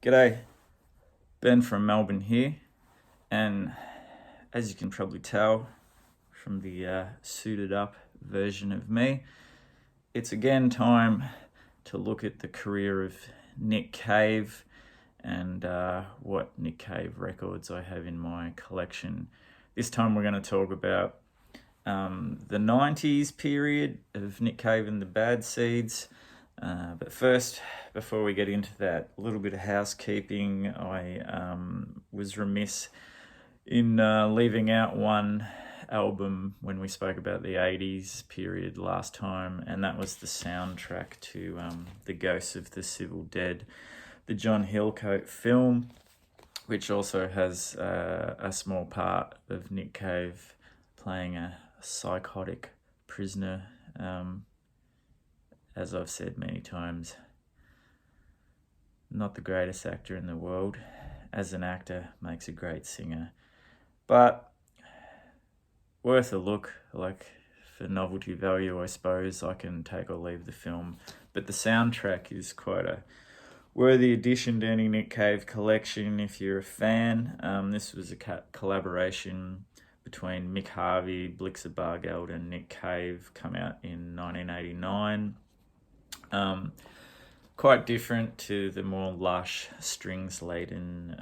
G'day, Ben from Melbourne here, and as you can probably tell from the suited up version of me, it's again time to look at the career of Nick Cave and what Nick Cave records I have in my collection. This time we're going to talk about the 90s period of Nick Cave and the Bad Seeds. But first, before we get into that, a little bit of housekeeping. I was remiss in leaving out one album when we spoke about the 80s period last time, and that was the soundtrack to The Ghosts of the Civil Dead, the John Hillcoat film, which also has a small part of Nick Cave playing a psychotic prisoner. As I've said many times, not the greatest actor in the world. As an actor, makes a great singer. But worth a look. Like, for novelty value, I suppose, I can take or leave the film. But the soundtrack is quite a worthy addition to any Nick Cave collection if you're a fan. This was a collaboration between Mick Harvey, Blixa Bargeld and Nick Cave, come out in 1989. Quite different to the more lush, strings-laden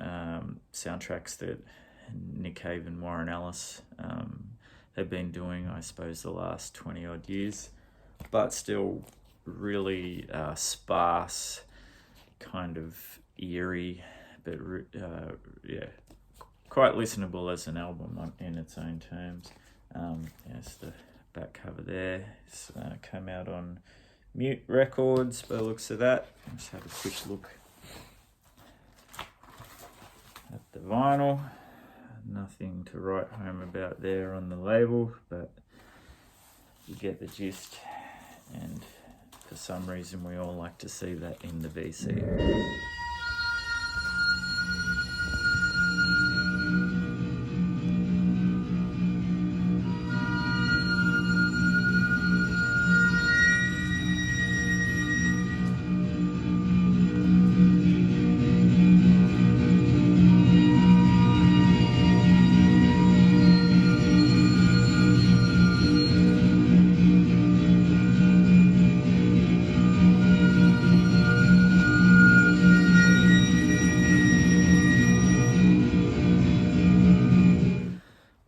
soundtracks that Nick Cave and Warren Ellis have been doing, I suppose, the last 20-odd years, but still really sparse, kind of eerie, but quite listenable as an album in its own terms. Yes, the back cover there. It's come out on Mute Records by the looks of that. Let's have a quick look at the vinyl. Nothing to write home about there on the label, but you get the gist, and for some reason we all like to see that in the VC.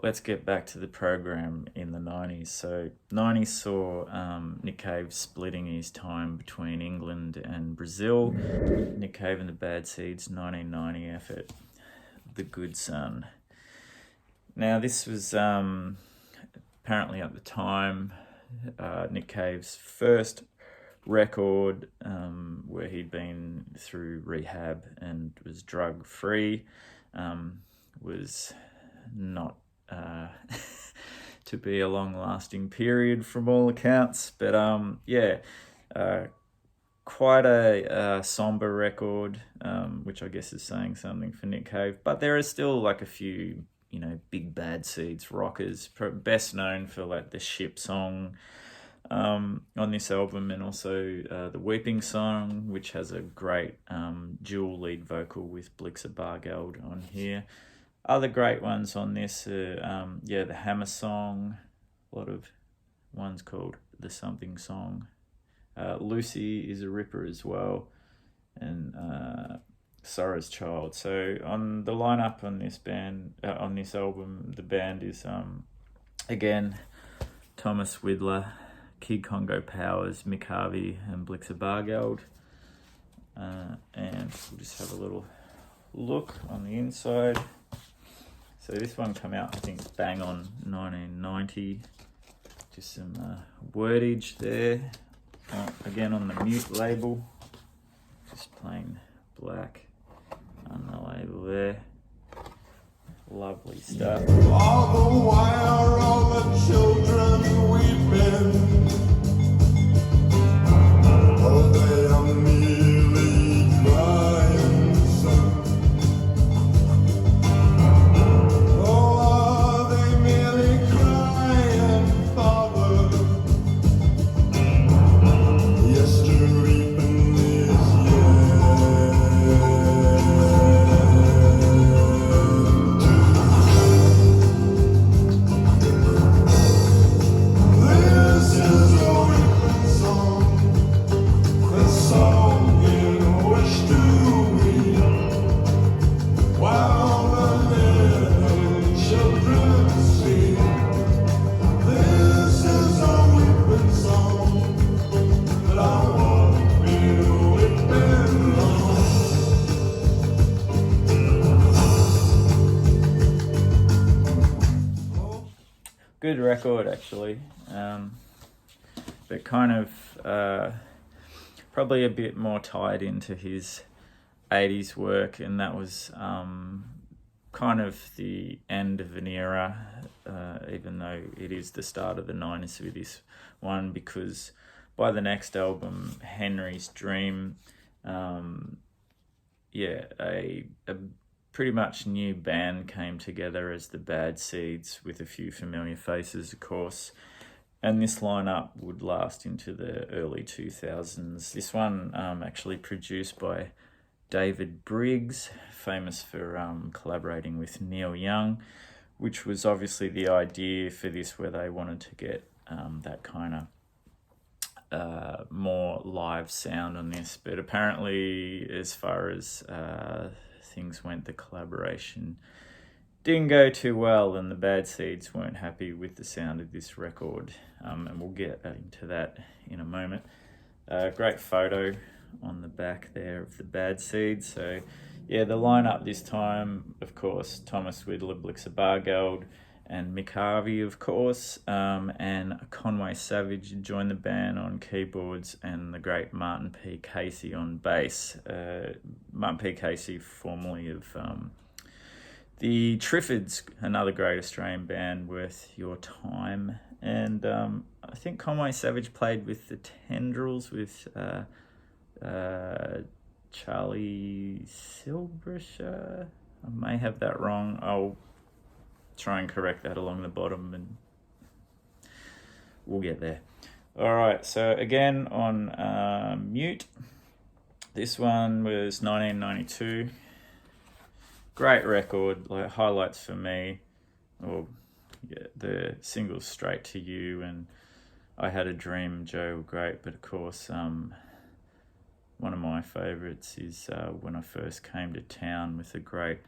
Let's get back to the program in the 90s. So 90s saw Nick Cave splitting his time between England and Brazil. Nick Cave and the Bad Seeds 1990 effort, The Good Son. Now this was apparently at the time Nick Cave's first record where he'd been through rehab and was drug free. Was not to be a long-lasting period from all accounts, but quite a somber record, which I guess is saying something for Nick Cave. But there are still like a few, big Bad Seeds rockers, best known for like the Ship song on this album, and also the Weeping song, which has a great dual lead vocal with Blixa Bargeld on here. Other great ones on this are, the Hammer song, a lot of ones called the Something song. Lucy is a ripper as well, and Sorrow's Child. So on the lineup on this on this album, the band is, again, Thomas Widler, Kid Congo Powers, Mick Harvey and Blixa Bargeld. And we'll just have a little look on the inside. So this one came out, I think, bang on 1990. Just some wordage there. Again on the Mute label. Just plain black on the label there. Lovely stuff. All the while, all the children weeping. Oh, they are merely crying, son. Oh, are they merely crying, father? Yes, the reaping is yet. good record actually, but kind of probably a bit more tied into his 80s work, and that was kind of the end of an era, even though it is the start of the 90s with this one, because by the next album, Henry's Dream, a pretty much new band came together as the Bad Seeds, with a few familiar faces, of course. And this lineup would last into the early 2000s. This one actually produced by David Briggs, famous for collaborating with Neil Young, which was obviously the idea for this, where they wanted to get that kind of more live sound on this. But apparently, as far as things went, the collaboration didn't go too well, and the Bad Seeds weren't happy with the sound of this record, and we'll get into that in a moment. Great photo on the back there of the Bad Seeds. So yeah, the lineup this time, of course, Thomas Whittler, Blixa Bargeld, and Mick Harvey, of course, and Conway Savage joined the band on keyboards, and the great Martin P. Casey on bass. Martin P. Casey, formerly of the Triffids, another great Australian band worth your time. And I think Conway Savage played with the Tendrils with Charlie Silvershire. I may have that wrong. I'll try and correct that along the bottom, and we'll get there. All right, so again on Mute. This one was 1992. Great record, like highlights for me. The singles Straight to You and I Had a Dream, Joe, were great, but of course, one of my favourites is When I First Came to Town, with a great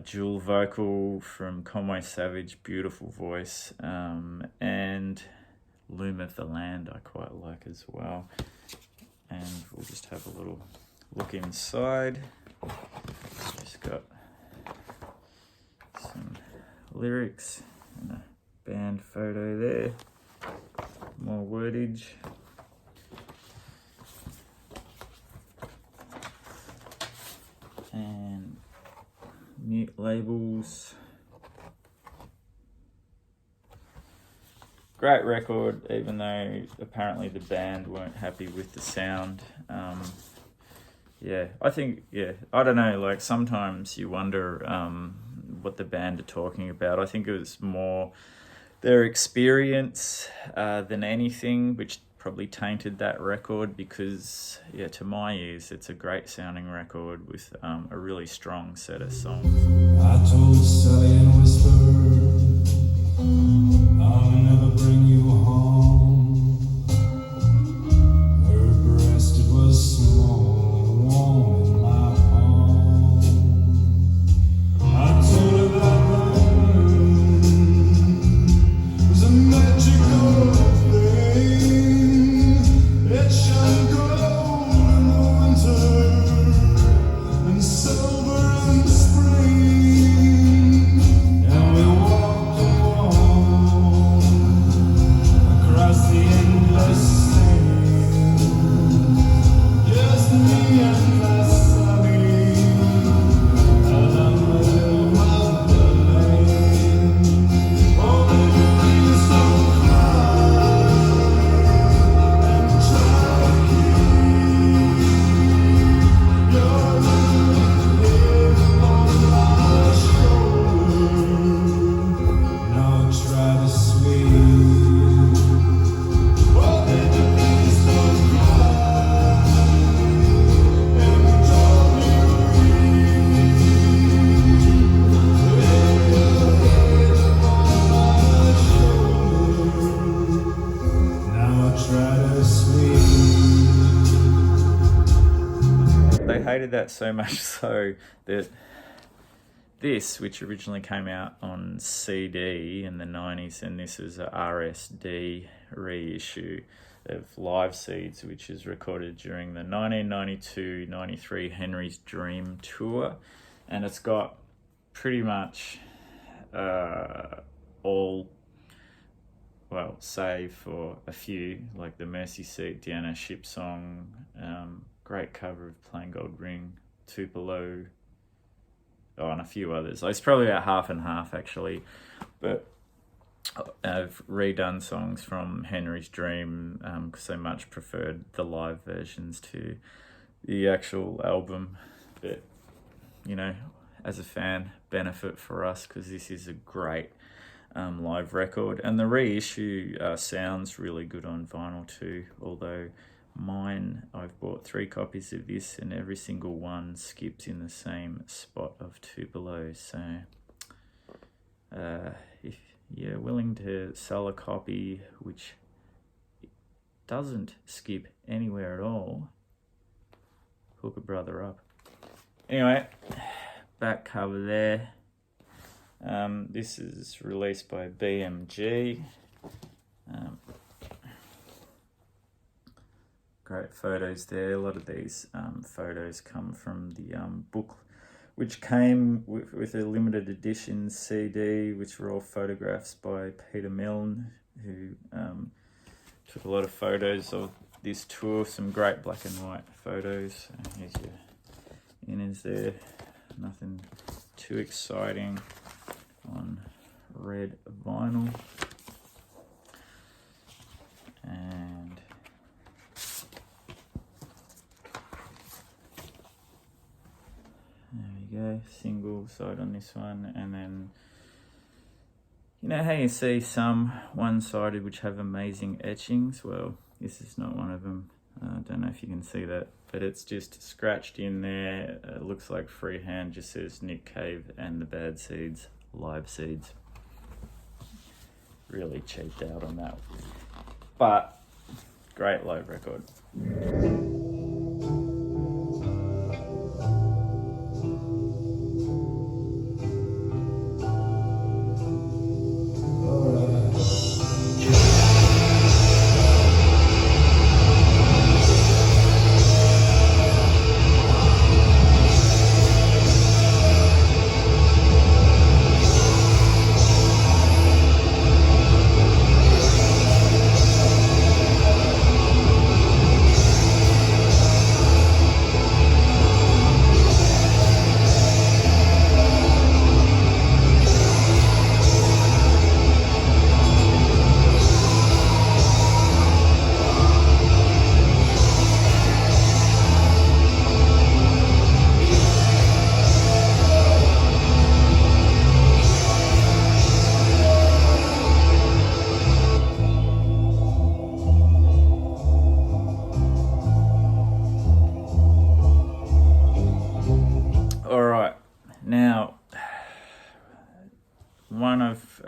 dual vocal from Conway Savage, beautiful voice, and Loom of the Land I quite like as well. And we'll just have a little look inside. Just got some lyrics and a band photo there, more wordage. And Mute labels. Great record, even though apparently the band weren't happy with the sound. I don't know, like sometimes you wonder what the band are talking about. I think it was more their experience than anything, which probably tainted that record, because to my ears it's a great sounding record with a really strong set of songs. I told Sally in a whisper, I'll never bring you home. Her breast, it was small and warm in my palm. I told her that love was a magical thing. It shone gold in the winter and silver in the spring. And we walked across the endless sand, just me and my Sally, along the little motherland. Oh, please don't cry and try to keep your head on my shoulder. Now try to sleep. Oh, baby, please don't cry and don't Now try to sleep. They hated that so much so that this, which originally came out on CD in the 90s, and this is a RSD reissue of Live Seeds, which is recorded during the 1992-93 Henry's Dream tour, and it's got pretty much all well, save for a few, like the Mercy Seat, Deanna Ship song, great cover of Plain Gold Ring, Tupelo, and a few others. It's probably about half and half actually, but I've redone songs from Henry's Dream because they much preferred the live versions to the actual album. But, you know, as a fan, benefit for us because this is a great live record. And the reissue sounds really good on vinyl too, although mine, I've bought 3 copies of this and every single one skips in the same spot of Tupelo. So if you're willing to sell a copy which doesn't skip anywhere at all, hook a brother up. Anyway, back cover there. This is released by BMG. Great photos there. A lot of these photos come from the book, which came with a limited edition CD, which were all photographs by Peter Milne, who took a lot of photos of this tour. Some great black and white photos. Here's your innards there. Nothing too exciting on red vinyl. And there we go, single side on this one. And then, you know how you see some one-sided which have amazing etchings? Well, this is not one of them. I don't know if you can see that, but it's just scratched in there. It looks like freehand, just says Nick Cave and the Bad Seeds, live seeds. Really cheaped out on that. But great live record. Now, one of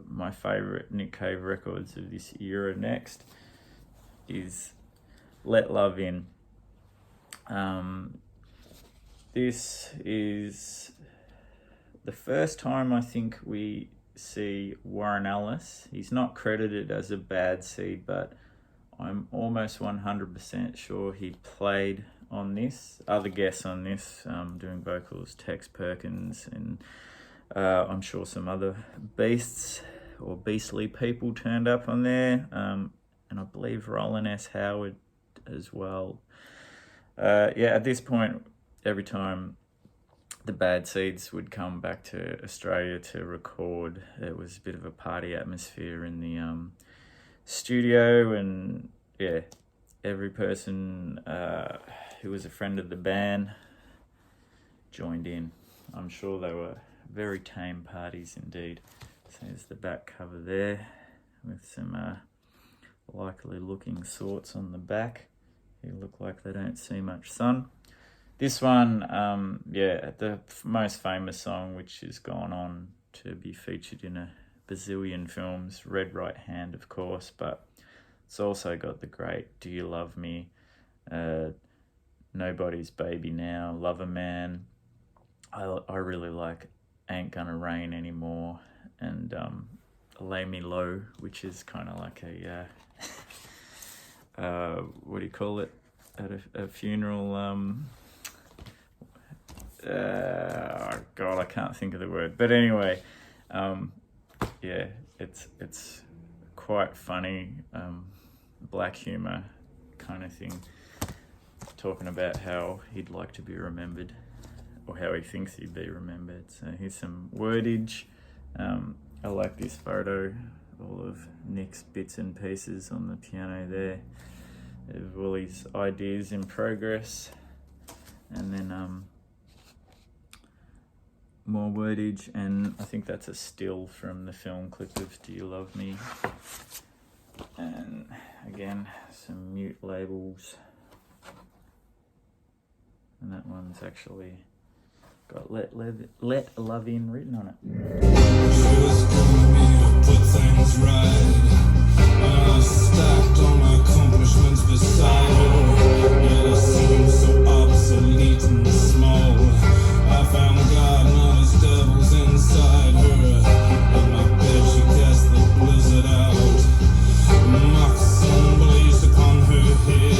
my favourite Nick Cave records of this era next is Let Love In. This is the first time I think we see Warren Ellis. He's not credited as a bad seed, but I'm almost 100% sure he played on this. Other guests on this, doing vocals, Tex Perkins, and I'm sure some other beasts or beastly people turned up on there. And I believe Roland S. Howard as well. At this point, every time the Bad Seeds would come back to Australia to record, it was a bit of a party atmosphere in the studio, and every person who was a friend of the band joined in. I'm sure they were very tame parties indeed. So there's the back cover there with some likely looking sorts on the back who look like they don't see much sun. This one, the most famous song, which has gone on to be featured in a bazillion films, Red Right Hand, of course, but it's also got the great Do You Love Me, Nobody's Baby Now, Love a Man. I really like Ain't Gonna Rain Anymore, and Lay Me Low, which is kind of like a, what do you call it, at a funeral, oh God, I can't think of the word. But anyway, it's quite funny, black humour kind of thing, talking about how he'd like to be remembered, or how he thinks he'd be remembered. So here's some wordage. I like this photo, all of Nick's bits and pieces on the piano there, of all his ideas in progress. And then more wordage, and I think that's a still from the film clip of Do You Love Me? And again, some mute labels. And that one's actually got Let Love In written on it. She was calling me to put things right. Stacked all my accomplishments beside her. Yet I seem so obsolete and small. I found God and all his devils inside her. In my bed she cast the blizzard out. Mock sun blazed upon her head.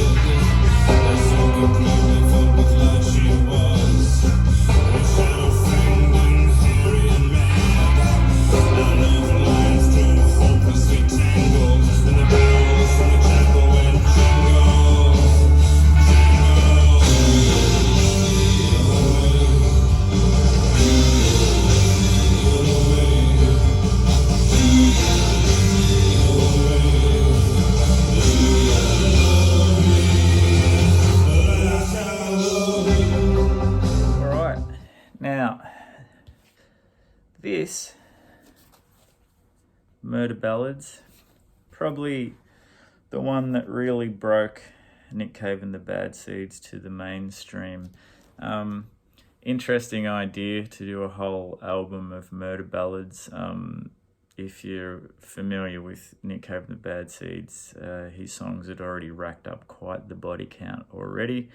As so completely filled with light she was. Her shadow framed and hairy and mad. I love lines through hopelessly tangled. And the bells from the chapel went jingle, Alright, now this Murder Ballads, probably the one that really broke Nick Cave and the Bad Seeds to the mainstream. Interesting idea to do a whole album of murder ballads. If you're familiar with Nick Cave and the Bad Seeds, his songs had already racked up quite the body count already.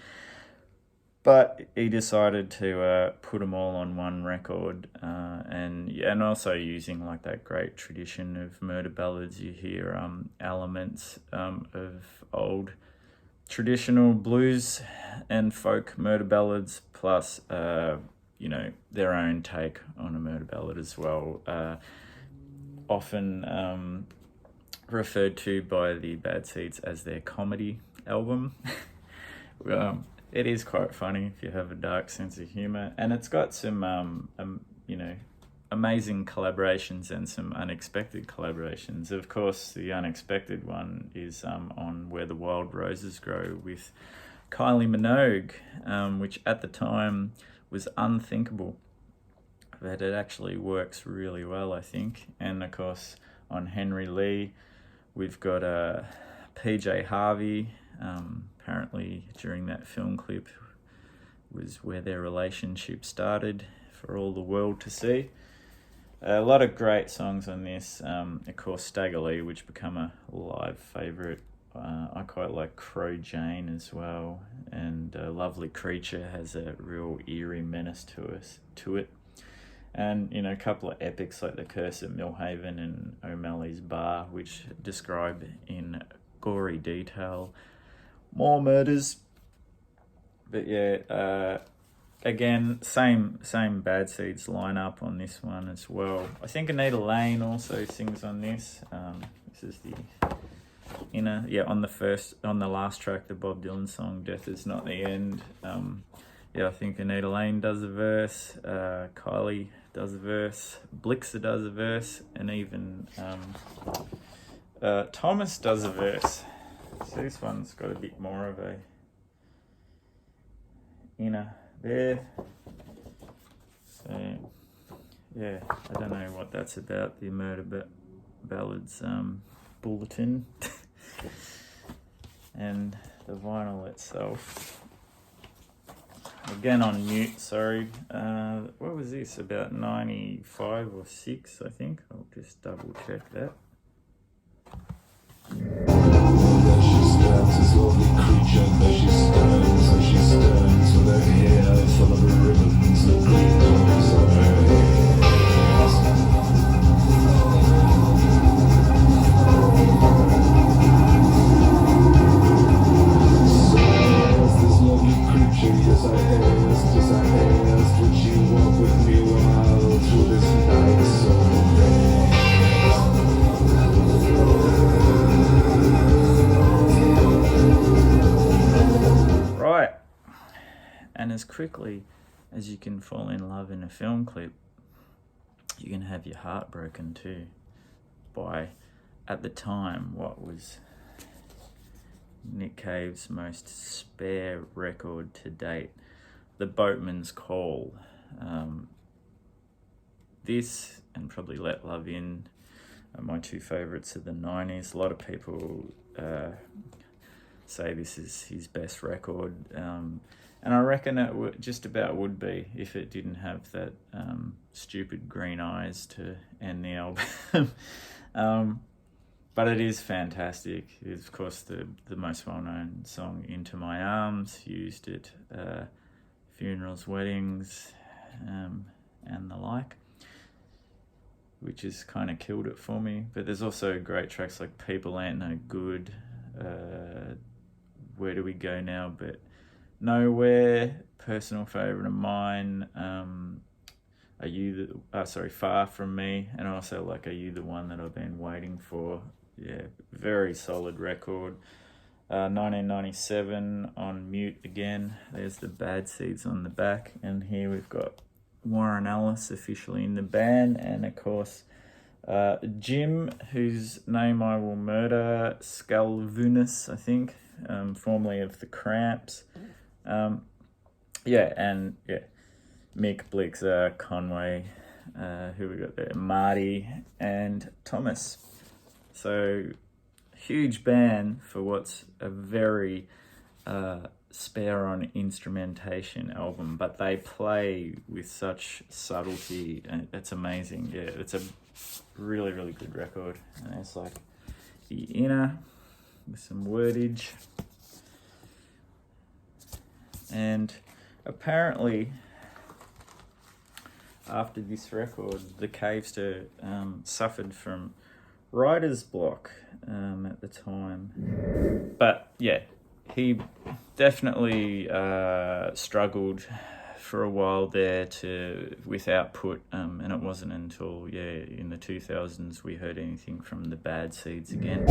But he decided to put them all on one record, and also using like that great tradition of murder ballads. You hear elements of old traditional blues and folk murder ballads, plus their own take on a murder ballad as well. Often referred to by the Bad Seeds as their comedy album. It is quite funny if you have a dark sense of humour, and it's got some, amazing collaborations and some unexpected collaborations. Of course, the unexpected one is on Where the Wild Roses Grow with Kylie Minogue, which at the time was unthinkable, but it actually works really well, I think. And of course, on Henry Lee, we've got PJ Harvey. Apparently during that film clip was where their relationship started for all the world to see. A lot of great songs on this. Of course, Stagger Lee, which become a live favourite. I quite like Crow Jane as well. And Lovely Creature has a real eerie menace to it. And, a couple of epics like The Curse at Millhaven and O'Malley's Bar, which describe in gory detail more murders. But yeah, again, same Bad Seeds lineup on this one as well. I think Anita Lane also sings on this. This is on the last track, the Bob Dylan song Death Is Not the End. I think Anita Lane does a verse, Kylie does a verse, Blixer does a verse, and even Thomas does a verse. So this one's got a bit more of a inner there. So yeah, I don't know what that's about, the Murder Ballads bulletin. And the vinyl itself, again on mute, sorry. What was this, about 95 or 6, I think? I'll just double check that. This lovely creature that she stands with her hair full of ribbons that gleams on her head. So this lovely creature, yes I asked, would you walk with me while through this night so red? quickly as you can fall in love in a film clip, you can have your heart broken too by, at the time, what was Nick Cave's most spare record to date, the Boatmans Call. This and probably Let Love In are my two favourites of the 90s. A lot of people say this is his best record, and I reckon it just about would be if it didn't have that stupid green eyes to end the album. But it is fantastic. It's, of course, the most well-known song, Into My Arms, used at funerals, weddings, and the like, which has kind of killed it for me. But there's also great tracks like People Ain't No Good, Where Do We Go Now But Nowhere, personal favourite of mine, Far From Me, and also like Are You the One That I've Been Waiting For. Yeah, very solid record. 1997 on Mute again. There's the Bad Seeds on the back, and here we've got Warren Ellis officially in the band, and of course Jim, whose name I will murder, Scalvunis, I think, formerly of the Cramps. Mick, Blixer, Conway, who we got there, Marty and Thomas. So huge band for what's a very spare on instrumentation album, but they play with such subtlety, and it's amazing. Yeah, it's a really, really good record. And it's like the inner with some wordage. And apparently, after this record, the Cavester suffered from writer's block at the time. But yeah, he definitely struggled for a while there with output, and it wasn't until in the 2000s we heard anything from the Bad Seeds again.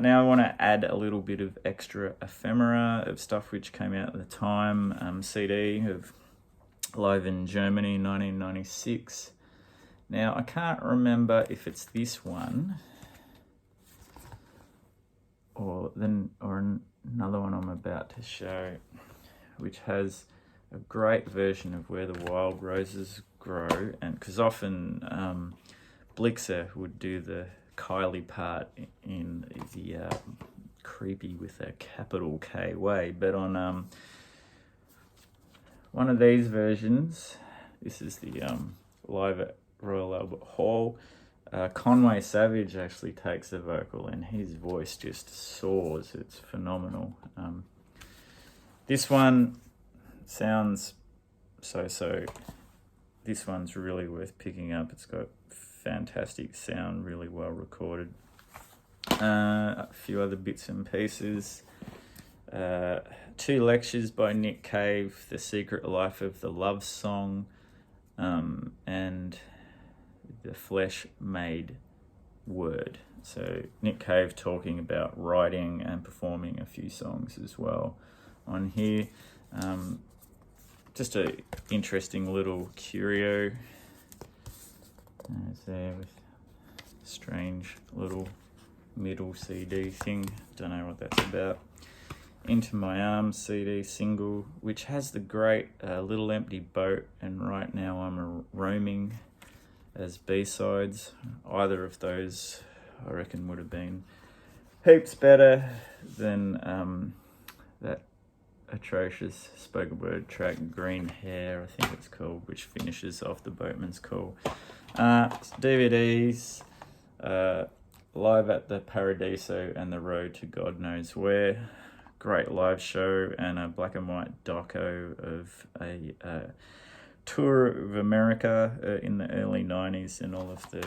Now I want to add a little bit of extra ephemera of stuff which came out at the time. CD of Live in Germany, 1996. Now I can't remember if it's this one or another one I'm about to show, which has a great version of Where the Wild Roses Grow, and because often Blixer would do the Kylie part in the creepy with a capital K way, but on one of these versions, this is the live at Royal Albert Hall, Conway Savage actually takes the vocal and his voice just soars. It's phenomenal. This one sounds so. This one's really worth picking up. It's got fantastic sound, really well recorded. A few other bits and pieces. 2 lectures by Nick Cave, The Secret Life of the Love Song, and The Flesh Made Word. So Nick Cave talking about writing and performing a few songs as well on here. Just a interesting little curio. It's there with strange little middle CD thing. Don't know what that's about. Into My Arms CD single, which has the great Little Empty Boat and Right Now I'm Roaming as B-sides. Either of those, I reckon, would have been heaps better than that atrocious spoken word track Green Hair, I think it's called, which finishes off the Boatman's Call. DVDs, Live at the Paradiso and The Road to God Knows Where. Great live show, and a black and white doco of a tour of America in the early 90's and all of the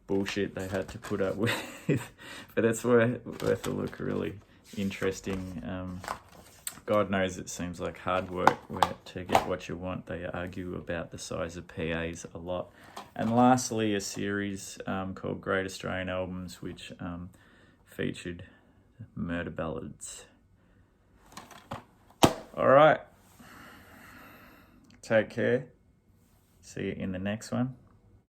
bullshit they had to put up with. But it's worth a look, really interesting. God knows it seems like hard work where to get what you want. They argue about the size of PAs a lot. And lastly, a series called Great Australian Albums, which featured murder ballads. All right. Take care. See you in the next one.